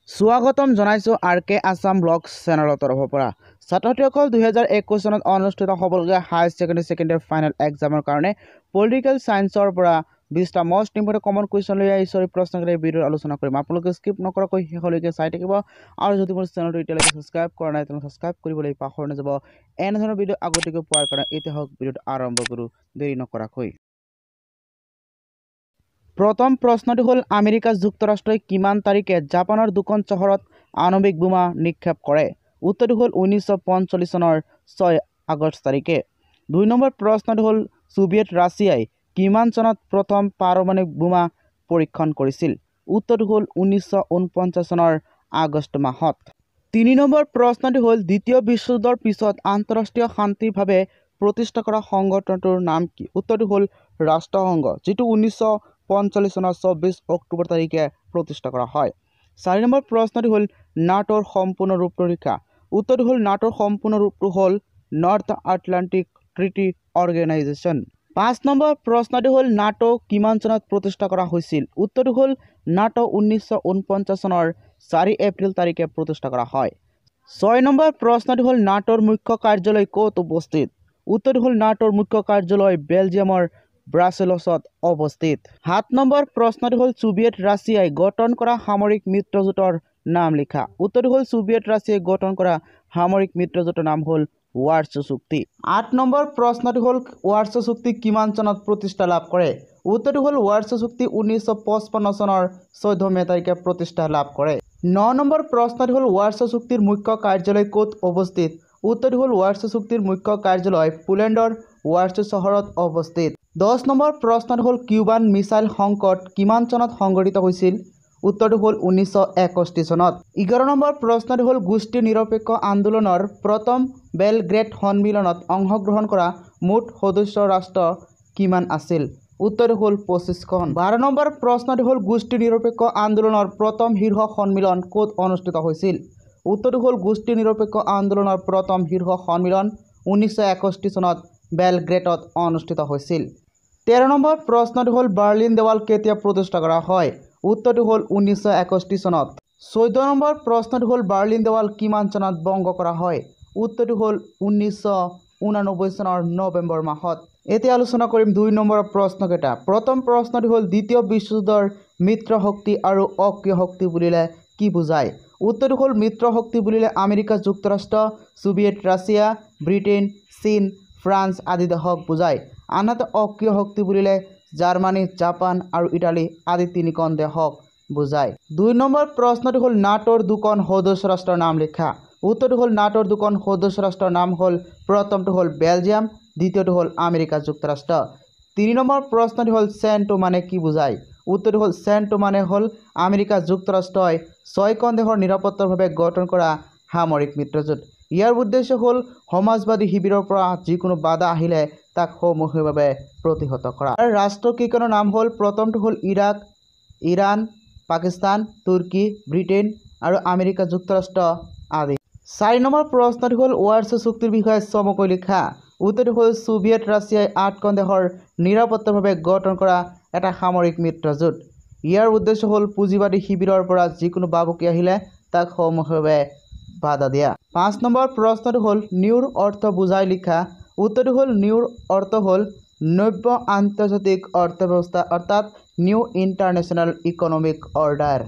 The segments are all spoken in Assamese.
স্বাগতম জনাইছো RK আসাম ব্লগছ চেনেলৰ তৰফৰ পৰা ছাত্ৰসকল 2021 চনত অনুষ্ঠিত হ'বলগীয়া হাই সেকেন্ডাৰী ফাইনেল এক্সামৰ কাৰণে পলিটিকেল সায়েন্সৰ পৰা 20টা মোস্ট ইম্পৰ্টেন্ট কমন কুৱেশ্যন লৈ আহিছো প্ৰশ্নকেৰে ভিডিঅ আলোচনা কৰিম আপোনালোকে স্কিপ নকৰাকৈ শেষলৈকে চাই থাকিব আৰু যদি মোৰ চেনেলটো এতিয়ালৈকে সাবস্ক্ৰাইব কৰা নাই তেনে সাবস্ক্ৰাইব কৰিবলৈ পাহৰি নাযাব এনে ধৰণৰ ভিডিঅ আগতীয়াকৈ পোৱাৰ কাৰণে এতিয়া হওক ভিডিঅটো আৰম্ভ কৰো দেৰি নকৰাকৈ প্ৰথম প্ৰশ্নটি হল আমেৰিকা যুক্তৰাষ্ট্ৰই কিমান তাৰিখে জাপানৰ দুখন চহৰত আণৱিক বোমা নিক্ষেপ কৰে উত্তৰটো হল 1945 চনৰ 6 আগষ্ট তাৰিখে দুই নম্বৰ প্ৰশ্নটি হল সোভিয়েট ৰাছিয়াই কিমান চনত প্ৰথম পাৰমাণৱিক বোমা পৰীক্ষণ কৰিছিল উত্তৰটো হল 1949 চনৰ আগষ্ট মাহত তিনি নম্বৰ প্ৰশ্নটি হল দ্বিতীয় বিশ্বযুদ্ধৰ পিছত আন্তঃৰাষ্ট্ৰীয় শান্তিভাৱে প্ৰতিষ্ঠা কৰা সংগঠনটোৰ নাম কি উত্তৰটো হল ৰাষ্ট্ৰসংঘ যেটো 1945 চনৰ 24 অক্টোবৰ তাৰিখে প্ৰতিষ্ঠা কৰা হয় 4 নম্বৰ প্ৰশ্নটি হল নাটোৰ সম্পূৰ্ণ ৰূপৰেখা উত্তৰটো হল নাটোৰ সম্পূৰ্ণ ৰূপটো হল নৰ্থ আটলান্টিক ট্ৰিটি অৰ্গেনাইজেশ্যন 5 নম্বৰ প্ৰশ্নটি হল নাটো কিমান চনত প্ৰতিষ্ঠা কৰা হৈছিল উত্তৰটো হল নাটো 1949 চনৰ 4 এপ্ৰিল তাৰিখে প্ৰতিষ্ঠা কৰা হয় 6 নম্বৰ প্ৰশ্নটি হল নাটোৰ মুখ্য কাৰ্যালয় ক'ত উপস্থিত উত্তৰটো হল নাটোৰ মুখ্য কাৰ্যালয় বেলজিয়ামৰ ব্ৰাছেলছত অৱস্থিত 7 নম্বৰ প্ৰশ্নটি হল সোভিয়েট ৰাছিয়াই গঠন কৰা সামৰিক মিত্ৰজোঁটৰ নাম লিখা উত্তৰটো হল সোভিয়েট ৰাছিয়াই গঠন কৰা সামৰিক মিত্ৰজোঁটৰ নাম হল ৱাৰ্ছ চুক্তি 8 নম্বৰ প্ৰশ্নটি হল ৱাৰ্ছ চুক্তি কিমান চনত প্ৰতিষ্ঠা লাভ কৰে উত্তৰটো হল ৱাৰ্ছ চুক্তি 1955 চনৰ 14 মে তাৰিখে প্ৰতিষ্ঠা লাভ কৰে 9 নম্বৰ প্ৰশ্নটি হল ৱাৰ্ছ চুক্তিৰ মুখ্য কাৰ্যালয় ক'ত অৱস্থিত উত্তৰটো হল ৱাৰ্ছ চুক্তিৰ মুখ্য কাৰ্যালয় পোলেণ্ডৰ ৱাৰ্ছ চহৰত অৱস্থিত 10 নম্বৰ প্ৰশ্নটো হল কিউবান মিসাইল সংকট কিমান চনত সংঘটিত হৈছিল উত্তৰটো হল 1961 চনত 11 নম্বৰ প্ৰশ্নটো হল গোষ্ঠী নিৰপেক্ষ আন্দোলনৰ প্ৰথম বেলগ্ৰেড সন্মিলনত অংশগ্ৰহণ কৰা মুঠ সদস্য ৰাষ্ট্ৰ কিমান আছিল উত্তৰটো হল 25খন 12 নম্বৰ প্ৰশ্নটো হল গোষ্ঠী নিৰপেক্ষ আন্দোলনৰ প্ৰথম শীৰ্ষ সন্মিলন ক'ত অনুষ্ঠিত হৈছিল উত্তৰটো হল গোষ্ঠী নিৰপেক্ষ আন্দোলনৰ প্ৰথম শীৰ্ষ সন্মিলন 1961 চনত বেলগ্ৰেডত অনুষ্ঠিত হৈছিল 13 নম্বৰ প্ৰশ্নটো হল বাৰ্লিন দেৱাল কেতিয়া প্ৰতিষ্ঠা কৰা হয় উত্তৰটো হল 1961 চনত 14 নম্বৰ প্ৰশ্নটো হল বাৰ্লিন দেৱাল কিমান চনত ভংগ কৰা হয় উত্তৰটো হল 1989 চনৰ নৱেম্বৰ মাহত এতিয়া আলোচনা কৰিম 2 নম্বৰ প্ৰশ্নকেইটা প্ৰথম প্ৰশ্নটো হল দ্বিতীয় বিশ্বযুদ্ধৰ মিত্ৰ শক্তি আৰু অক্ৰিয় শক্তি বুলিলে কি বুজায় উত্তৰটো হল মিত্ৰ শক্তি বুলিলে আমেৰিকা যুক্তৰাষ্ট্ৰ সোভিয়েট ৰাছিয়া ব্ৰিটেইন চীন ফ্ৰান্স আদি দেশক বুজায় আনহাতে অক্ৰিয় শক্তি বুলিলে জাৰ্মানী জাপান আৰু ইটালী আদি তিনিখন দেশক বুজায় 2 নম্বৰ প্ৰশ্নটো হল নাটোৰ দুখন সদস্য ৰাষ্ট্ৰৰ নাম লিখা উত্তৰটো হল নাটোৰ দুখন সদস্য ৰাষ্ট্ৰৰ নাম হল প্ৰথমটো হল বেলজিয়াম দ্বিতীয়টো হল আমেৰিকা যুক্তৰাষ্ট্ৰ 3 নম্বৰ প্ৰশ্নটো হল চেণ্টো মানে কি বুজায় উত্তৰটো হল চেণ্টো মানে হল আমেৰিকা যুক্তৰাষ্ট্ৰই 6খন দেশৰ নিৰাপত্তাৰ গঠন কৰা সামৰিক মিত্ৰজোঁট ইয়াৰ উদ্দেশ্য হল সমাজবাদী শিবিৰৰ পৰা যিকোনো বাধা আহিলে তাক সমূহীয়াভাৱে প্ৰতিহত কৰা ৰাষ্ট্ৰকেইখনৰ নাম হল প্ৰথমটো হল ইৰাক ইৰাণ পাকিস্তান তুৰ্কী ব্ৰিটেইন আৰু আমেৰিকা যুক্তৰাষ্ট্ৰ আদি 4 নম্বৰ প্ৰশ্নটো হল ৱাৰ্ছ চুক্তিৰ বিষয়ে চমুকৈ লিখা উত্তৰটো হল সোভিয়েট ৰাছিয়াই 8খন দেশৰ নিৰাপত্তাৰ গঠন কৰা এটা সামৰিক মিত্ৰজোঁট ইয়াৰ উদ্দেশ্য হল পুঁজিবাদী শিবিৰৰ পৰা যিকোনো বাবুকি আহিলে তাক সমূহীয়াভাৱে বাধা দিয়া 5 নম্বৰ প্ৰশ্নটো হল নিউৰ অৰ্থ বুজাই লিখা উত্তৰটো হল নিউৰ অৰ্থ হল নব্য আন্তৰ্জাতিক অৰ্থব্যৱস্থা অৰ্থাৎ new international economic order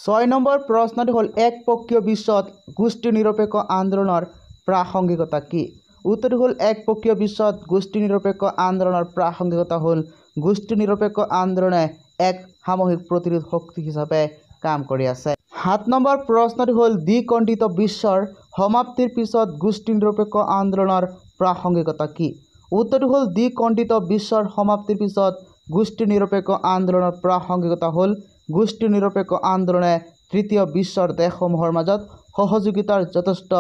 6 number প্ৰশ্নটো হল একপক্ষীয় বিশ্বত গোষ্ঠী নিৰপেক্ষ আন্দোলনৰ প্ৰাসংগিকতা কি উত্তৰটো হল একপক্ষীয় বিশ্বত গোষ্ঠী নিৰপেক্ষ আন্দোলনৰ প্ৰাসংগিকতা হল গোষ্ঠী নিৰপেক্ষ আন্দোলনে এক সামূহিক প্ৰতিৰোধ শক্তি হিচাপে কাম কৰি আছে 7 নম্বৰ প্ৰশ্নটো হল দ্বিখণ্ডিত বিশ্বৰ সমাপ্তিৰ পিছত গোষ্ঠী নিৰপেক্ষ আন্দোলনৰ প্ৰাসংগিকতা কি উত্তৰটো হল দ্বিখণ্ডিত বিশ্বৰ সমাপ্তিৰ পিছত গোষ্ঠী নিৰপেক্ষ আন্দোলনৰ প্ৰাসংগিকতা হল গোষ্ঠী নিৰপেক্ষ আন্দোলনে তৃতীয় বিশ্বৰ দেশসমূহৰ মাজত সহযোগিতাৰ যথেষ্ট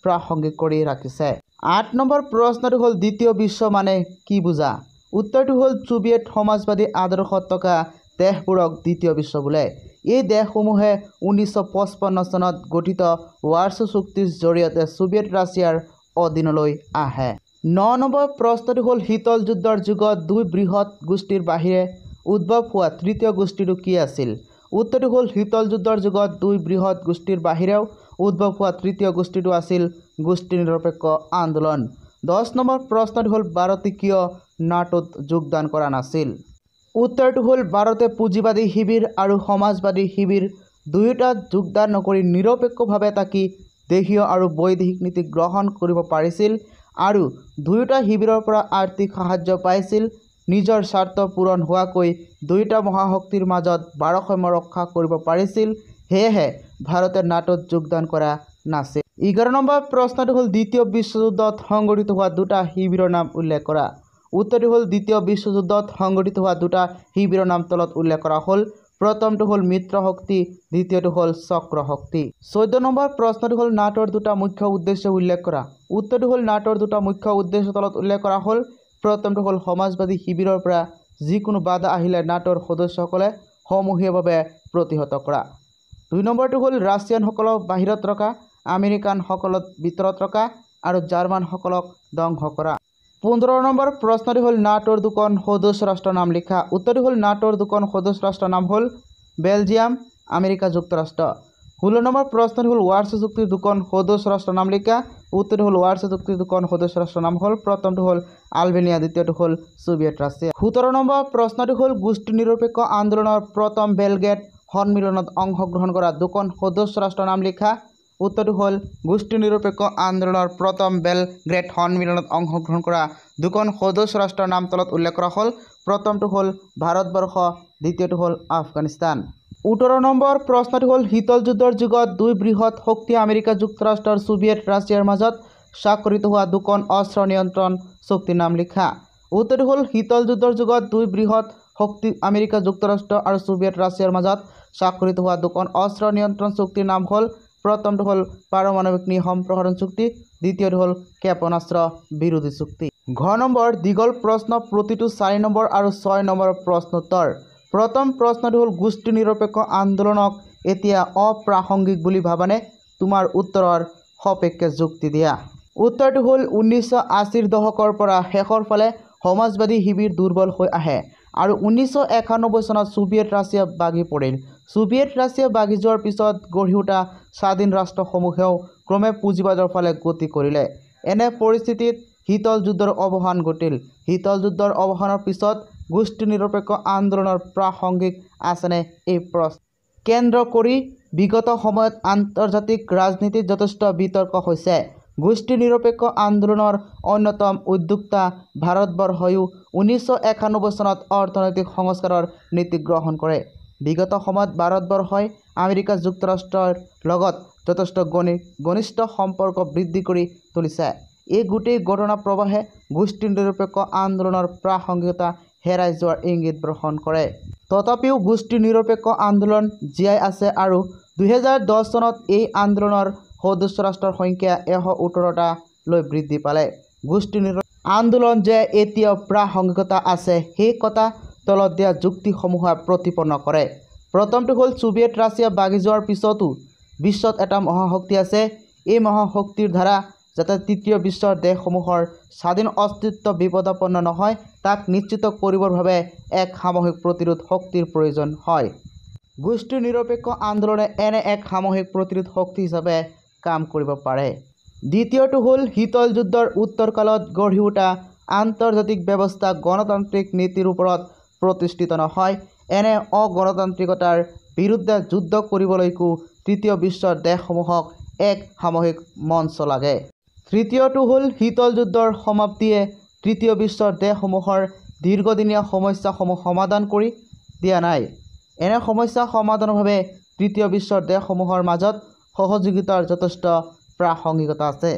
প্ৰাসংগিক কৰি ৰাখিছে 8 নম্বৰ প্ৰশ্নটো হল দ্বিতীয় বিশ্ব মানে কি বুজা উত্তৰটো হল সোভিয়েট সমাজবাদী আদৰ্শত থকা দেশবোৰক দ্বিতীয় বিশ্ব বোলে এই দেশসমূহে 1955 চনত গঠিত ৱাৰ্ছ চুক্তিৰ জৰিয়তে সোভিয়েট ৰাছিয়াৰ অধীনলৈ আহে 9 নম্বৰ প্ৰশ্নটো হল শীতল যুদ্ধৰ যুগত দুই বৃহৎ গোষ্ঠীৰ বাহিৰে উদ্ভৱ হোৱা তৃতীয় গোষ্ঠীটো কি আছিল উত্তৰটো হ'ল শীতল যুদ্ধৰ যুগত দুই বৃহৎ গোষ্ঠীৰ বাহিৰেও উদ্ভৱ হোৱা তৃতীয় গোষ্ঠীটো আছিল গোষ্ঠী নিৰপেক্ষ আন্দোলন। 10 নম্বৰ প্ৰশ্নটো হ'ল ভাৰতে কিয় নাটোত যোগদান কৰা নাছিল। উত্তৰটো হ'ল ভাৰতে পুঁজিবাদী শিবিৰ আৰু সমাজবাদী শিবিৰ দুয়োটাত যোগদান নকৰি নিৰপেক্ষভাৱে থাকি দেশীয় আৰু বৈদেশিক নীতি গ্ৰহণ কৰিব পাৰিছিল আৰু দুয়োটা শিবিৰৰ পৰা আৰ্থিক সাহায্য পাইছিল। নিজৰ স্বাৰ্থ পূৰণ হোৱাকৈ দুয়োটা মহাশক্তিৰ মাজত ভাৰসাম্য ৰক্ষা কৰিব পাৰিছিল। সেয়েহে ভাৰতে নাটোত যোগদান কৰা নাছিল। 11 নম্বৰ প্ৰশ্নটো হ'ল দ্বিতীয় বিশ্বযুদ্ধত সংঘটিত হোৱা দুটা শিবিৰৰ নাম উল্লেখ কৰা। উত্তৰটো হ'ল দ্বিতীয় বিশ্বযুদ্ধত সংঘটিত হোৱা দুটা শিবিৰৰ নাম তলত উল্লেখ কৰা হ'ল। প্ৰথমটো হ'ল মিত্ৰ শক্তি, দ্বিতীয়টো হ'ল চক্ৰ শক্তি। 14 নম্বৰ প্ৰশ্নটো হ'ল নাটোৰ দুটা মুখ্য উদ্দেশ্য উল্লেখ কৰা। উত্তৰটো হ'ল নাটোৰ দুটা মুখ্য উদ্দেশ্য তলত উল্লেখ কৰা হ'ল। প্ৰথমটো হ'ল সমাজবাদী শিবিৰৰ পৰা যিকোনো বাধা আহিলে নাটোৰ সদস্যসকলে সমূহীয়াভাৱে প্ৰতিহত কৰা। 2 নম্বৰটো হ'ল ৰাছিয়ানসকলক বাহিৰত ৰখা, আমেৰিকানসকলক ভিতৰত ৰখা আৰু জাৰ্মানসকলক ধ্বংস কৰা। 15 নম্বৰ প্ৰশ্নটো হ'ল নাটোৰ দুখন সদস্য ৰাষ্ট্ৰৰ নাম লিখা। উত্তৰটো হ'ল নাটোৰ দুখন সদস্য ৰাষ্ট্ৰৰ নাম হ'ল বেলজিয়াম, আমেৰিকা যুক্তৰাষ্ট্ৰ। 16 নম্বৰ প্ৰশ্নটো হ'ল ৱাৰ্ছা চুক্তিৰ দুখন সদস্য ৰাষ্ট্ৰৰ নাম লিখা। উত্তৰটো হ'ল ৱাৰ্ছা চুক্তিৰ দুখন সদস্য ৰাষ্ট্ৰৰ নাম হ'ল প্ৰথমটো হ'ল আলবেনিয়া, দ্বিতীয়টো হ'ল ছোভিয়েট ৰাছিয়া। 17 নম্বৰ প্ৰশ্নটো হ'ল গোষ্ঠী নিৰপেক্ষ আন্দোলনৰ প্ৰথম বেলগ্ৰেড সন্মিলনত অংশগ্ৰহণ কৰা দুখন সদস্য ৰাষ্ট্ৰৰ নাম লিখা। উত্তৰটো হ'ল গোষ্ঠী নিৰপেক্ষ আন্দোলনৰ প্ৰথম বেলগ্ৰেড সন্মিলনত অংশগ্ৰহণ কৰা দুখন সদস্য ৰাষ্ট্ৰৰ নাম তলত উল্লেখ কৰা হ'ল। প্ৰথমটো হ'ল ভাৰতবৰ্ষ, দ্বিতীয়টো হ'ল আফগানিস্তান। 18 নম্বৰ প্ৰশ্নটো হ'ল শীতল যুদ্ধৰ যুগত দুই বৃহৎ শক্তি আমেৰিকা যুক্তৰাষ্ট্ৰ আৰু ছোভিয়েট ৰাছিয়াৰ মাজত স্বাক্ষৰিত হোৱা দুখন অস্ত্ৰ নিয়ন্ত্ৰণ চুক্তিৰ নাম লিখা। উত্তৰটো হ'ল শীতল যুদ্ধৰ যুগত দুই বৃহৎ শক্তি আমেৰিকা যুক্তৰাষ্ট্ৰ আৰু ছোভিয়েট ৰাছিয়াৰ মাজত স্বাক্ষৰিত হোৱা দুখন অস্ত্ৰ নিয়ন্ত্ৰণ চুক্তিৰ নাম হ'ল প্ৰথমটো হ'ল পাৰমাণৱিক নিঃসম্প্ৰসাৰণ চুক্তি, দ্বিতীয়টো হ'ল ক্ষেপণাস্ত্ৰ বিৰোধী চুক্তি। ঘ নম্বৰ দীঘল প্ৰশ্ন প্ৰতিটো 4 নম্বৰ আৰু 6 নম্বৰৰ প্ৰশ্নোত্তৰ। প্ৰথম প্ৰশ্নটো হ'ল গোষ্ঠী নিৰপেক্ষ আন্দোলনক এতিয়া অপ্ৰাসংগিক বুলি ভাবানে? তোমাৰ উত্তৰৰ সপক্ষে যুক্তি দিয়া। উত্তৰটো হ'ল 1980ৰ দশকৰ পৰা শেষৰ ফালে সমাজবাদী শিবিৰ দুৰ্বল হৈ আহে আৰু 1991 চনত ছোভিয়েট ৰাছিয়া ভাগি পৰিল। ছোভিয়েট ৰাছিয়া ভাগি যোৱাৰ পিছত গঢ়ি উঠা স্বাধীন ৰাষ্ট্ৰসমূহেও ক্ৰমে পুঁজিবাদৰ ফালে গতি কৰিলে। এনে পৰিস্থিতিত শীতল যুদ্ধৰ অৱসান ঘটিল। শীতল যুদ্ধৰ অৱসানৰ পিছত গোষ্ঠী নিৰপেক্ষ আন্দোলনৰ প্ৰাসংগিক আছেনে এই প্ৰশ্ন কেন্দ্ৰ কৰি বিগত সময়ত আন্তৰ্জাতিক ৰাজনীতিত যথেষ্ট বিতৰ্ক হৈছে। গোষ্ঠী নিৰপেক্ষ আন্দোলনৰ অন্যতম উদ্যোক্তা ভাৰতবৰ্ষইও 1991 চনত অৰ্থনৈতিক সংস্কাৰৰ নীতি গ্ৰহণ কৰে। বিগত সময়ত ভাৰতবৰ্ষই আমেৰিকা যুক্তৰাষ্ট্ৰৰ লগত যথেষ্ট ঘনিষ্ঠ সম্পৰ্ক বৃদ্ধি কৰি তুলিছে। এই গোটেই ঘটনা প্ৰবাহে গোষ্ঠী নিৰপেক্ষ আন্দোলনৰ প্ৰাসংগিকতা হেৰাই যোৱাৰ ইংগিত বহন কৰে। তথাপিও গোষ্ঠী নিৰপেক্ষ আন্দোলন জীয়াই আছে আৰু 2010 চনত এই আন্দোলনৰ সদস্য ৰাষ্ট্ৰৰ সংখ্যা 118টা লৈ বৃদ্ধি পালে। গোষ্ঠী আন্দোলন যে এতিয়াও প্ৰাসংগিকতা আছে সেই কথা তলত দিয়া যুক্তিসমূহে প্ৰতিপন্ন কৰে। প্ৰথমটো হ'ল ছোভিয়েট ৰাছিয়া ভাগি যোৱাৰ পিছতো বিশ্বত এটা মহাশক্তি আছে। এই মহাশক্তিৰ দ্বাৰা যাতে তৃতীয় বিশ্বৰ দেশসমূহৰ স্বাধীন অস্তিত্ব বিপদাপন্ন নহয় তাক নিশ্চিত কৰিবৰ বাবে এক সামূহিক প্ৰতিৰোধ শক্তিৰ প্ৰয়োজন হয়। গোষ্ঠী নিৰপেক্ষ আন্দোলনে এনে এক সামূহিক প্ৰতিৰোধ শক্তি হিচাপে কাম কৰিব পাৰে। দ্বিতীয়টো হ'ল শীতল যুদ্ধৰ উত্তৰকালত গঢ়ি উঠা আন্তৰ্জাতিক ব্যৱস্থা গণতান্ত্ৰিক নীতিৰ ওপৰত প্ৰতিষ্ঠিত নহয়। এনে অগণতান্ত্ৰিকতাৰ বিৰুদ্ধে যুদ্ধ কৰিবলৈকো তৃতীয় বিশ্বৰ দেশসমূহক এক সামূহিক মঞ্চ লাগে। তৃতীয়টো হ'ল শীতল যুদ্ধৰ সমাপ্তিয়ে তৃতীয় বিশ্বৰ দেশসমূহৰ দীৰ্ঘদিনীয়া সমস্যাসমূহ সমাধান কৰি দিয়া নাই। এনে সমস্যা সমাধানৰ বাবে তৃতীয় বিশ্বৰ দেশসমূহৰ মাজত সহযোগিতাৰ যথেষ্ট প্ৰাসংগিকতা আছে।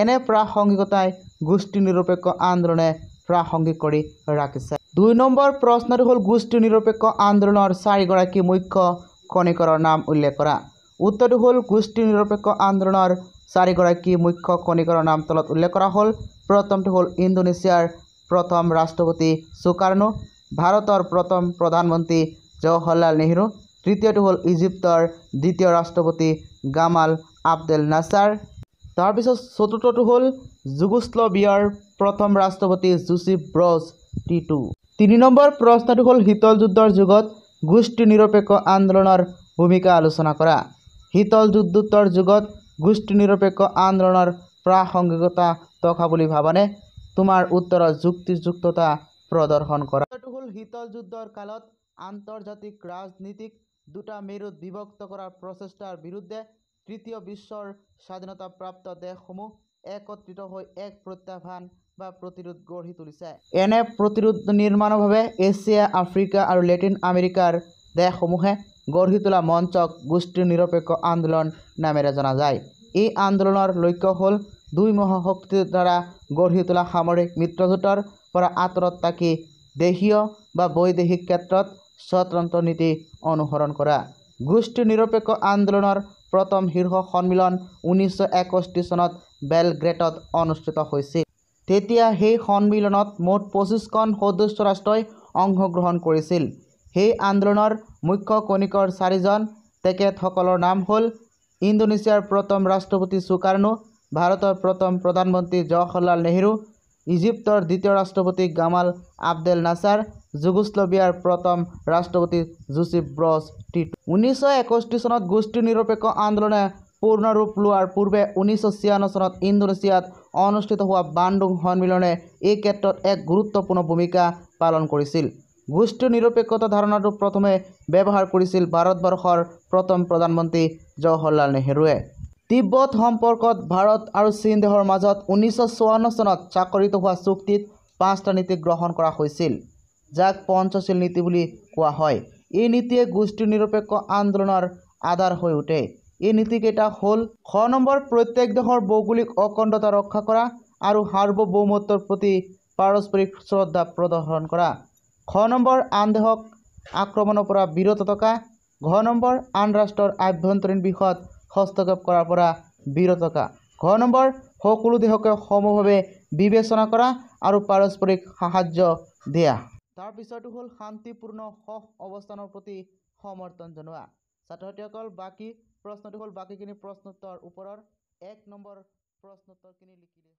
এনে প্ৰাসংগিকতাই গোষ্ঠী নিৰপেক্ষ আন্দোলনে প্ৰাসংগিক কৰি ৰাখিছে। 2 নম্বৰ প্ৰশ্নটো হ'ল গোষ্ঠী নিৰপেক্ষ আন্দোলনৰ 4গৰাকী মুখ্য খনিকৰৰ নাম উল্লেখ কৰা। উত্তৰটো হ'ল গোষ্ঠী নিৰপেক্ষ আন্দোলনৰ 4গৰাকী মুখ্য খনিকৰৰ নাম তলত উল্লেখ কৰা হ'ল। প্ৰথমটো হ'ল ইণ্ডোনেছিয়াৰ প্ৰথম ৰাষ্ট্ৰপতি সুকাৰ্ণো, ভাৰতৰ প্ৰথম প্ৰধানমন্ত্ৰী জৱাহৰলাল নেহৰু, তৃতীয়টো হ'ল ইজিপ্তৰ দ্বিতীয় ৰাষ্ট্ৰপতি গামাল আব্দেল নাছাৰ, তাৰপিছত চতুৰ্থটো হ'ল যুগোস্লাভিয়াৰ প্ৰথম ৰাষ্ট্ৰপতি জোচিফ ব্ৰজ টিটো। 3 নম্বৰ প্ৰশ্নটো হ'ল শীতল যুদ্ধৰ যুগত গোষ্ঠী নিৰপেক্ষ আন্দোলনৰ ভূমিকা আলোচনা কৰা। শীতল যুদ্ধোত্তৰ যুগত গোষ্ঠী নিৰপেক্ষ আন্দোলনৰ প্ৰাসংগিকতা থকা বুলি ভাবানে? তোমাৰ উত্তৰৰ যুক্তিযুক্ততা প্ৰদৰ্শন কৰা। এইটো হ'ল শীতল যুদ্ধৰ কালত আন্তৰ্জাতিক ৰাজনীতিক দুটা মেৰুত বিভক্ত কৰাৰ প্ৰচেষ্টাৰ বিৰুদ্ধে তৃতীয় বিশ্বৰ স্বাধীনতাপ্ৰাপ্ত দেশসমূহ একত্ৰিত হৈ এক প্ৰত্যাহ্বান বা প্ৰতিৰোধ গঢ়ি তুলিছে। এনে প্ৰতিৰোধ নিৰ্মাণৰ বাবে এছিয়া, আফ্ৰিকা আৰু লেটিন আমেৰিকাৰ দেশসমূহে গঢ়ি তোলা মঞ্চক গোষ্ঠী নিৰপেক্ষ আন্দোলন নামেৰে জনা যায়। এই আন্দোলনৰ লক্ষ্য হ'ল দুই মহাশক্তিৰ দ্বাৰা গঢ়ি তোলা সামৰিক মিত্ৰজোঁটৰ পৰা আঁতৰত থাকি দেশীয় বা বৈদেশিক ক্ষেত্ৰত স্বতন্ত্ৰ নীতি অনুসৰণ কৰা। গোষ্ঠী নিৰপেক্ষ আন্দোলনৰ প্ৰথম শীৰ্ষ সন্মিলন 1961 চনত বেলগ্ৰেডত অনুষ্ঠিত হৈছিল। তেতিয়া সেই সন্মিলনত মুঠ 25খন সদস্য ৰাষ্ট্ৰই অংশগ্ৰহণ কৰিছিল। সেই আন্দোলনৰ মুখ্য কণিকৰ 4জন। তেখেতসকলৰ নাম হ'ল ইণ্ডোনেছিয়াৰ প্ৰথম ৰাষ্ট্ৰপতি সুকাৰ্ণো, ভাৰতৰ প্ৰথম প্ৰধানমন্ত্ৰী জৱাহৰলাল নেহৰু, ইজিপ্তৰ দ্বিতীয় ৰাষ্ট্ৰপতি গামাল আব্দেল নাছাৰ, যুগোস্লাভিয়াৰ প্ৰথম ৰাষ্ট্ৰপতি জোচেফ ব্ৰজ টিটো। 1961 চনত গোষ্ঠী নিৰপেক্ষ আন্দোলনে পূৰ্ণ ৰূপ লোৱাৰ পূৰ্বে 1956 চনত ইণ্ডোনেছিয়াত অনুষ্ঠিত হোৱা বাণ্ডুং সন্মিলনে এই ক্ষেত্ৰত এক গুৰুত্বপূৰ্ণ ভূমিকা পালন কৰিছিল। গোষ্ঠী নিৰপেক্ষতা ধাৰণাটো প্ৰথমে ব্যৱহাৰ কৰিছিল ভাৰতবৰ্ষৰ প্ৰথম প্ৰধানমন্ত্ৰী জৱাহৰলাল নেহৰুৱে। তিব্বত সম্পৰ্কত ভাৰত আৰু চীন দেশৰ মাজত 1954 চনত স্বাক্ষৰিত হোৱা চুক্তিত 5টা নীতি গ্ৰহণ কৰা হৈছিল, যাক পঞ্চশীল নীতি বুলি কোৱা হয়। এই নীতিয়ে গোষ্ঠী নিৰপেক্ষ আন্দোলনৰ আধাৰ হৈ উঠে। এই নীতিকেইটা হ'ল: খ নম্বৰ, প্ৰত্যেক দেশৰ ভৌগোলিক অখণ্ডতা ৰক্ষা কৰা আৰু সাৰ্বভৌমত্বৰ প্ৰতি পাৰস্পৰিক শ্ৰদ্ধা প্ৰদৰ্শন কৰা। খ নম্বৰ, আন দেশক আক্ৰমণৰ পৰা বিৰত থকা। ঘ নম্বৰ, আন ৰাষ্ট্ৰৰ আভ্যন্তৰীণ বিষয়ত হস্তক্ষেপ কৰাৰ পৰা বিৰত থকা। ঘ নম্বৰ, সকলো দেশকে সমভাৱে বিবেচনা কৰা আৰু পাৰস্পৰিক সাহায্য দিয়া। তাৰ পিছৰটো হ'ল শান্তিপূৰ্ণ সহ অৱস্থানৰ প্ৰতি সমৰ্থন জনোৱা। ছাত্ৰ-ছাত্ৰীসকল, বাকী প্ৰশ্নটো হ'ল বাকীখিনি প্ৰশ্নোত্তৰ ওপৰৰ 1 নম্বৰ প্ৰশ্নোত্তৰখিনি লিখিলে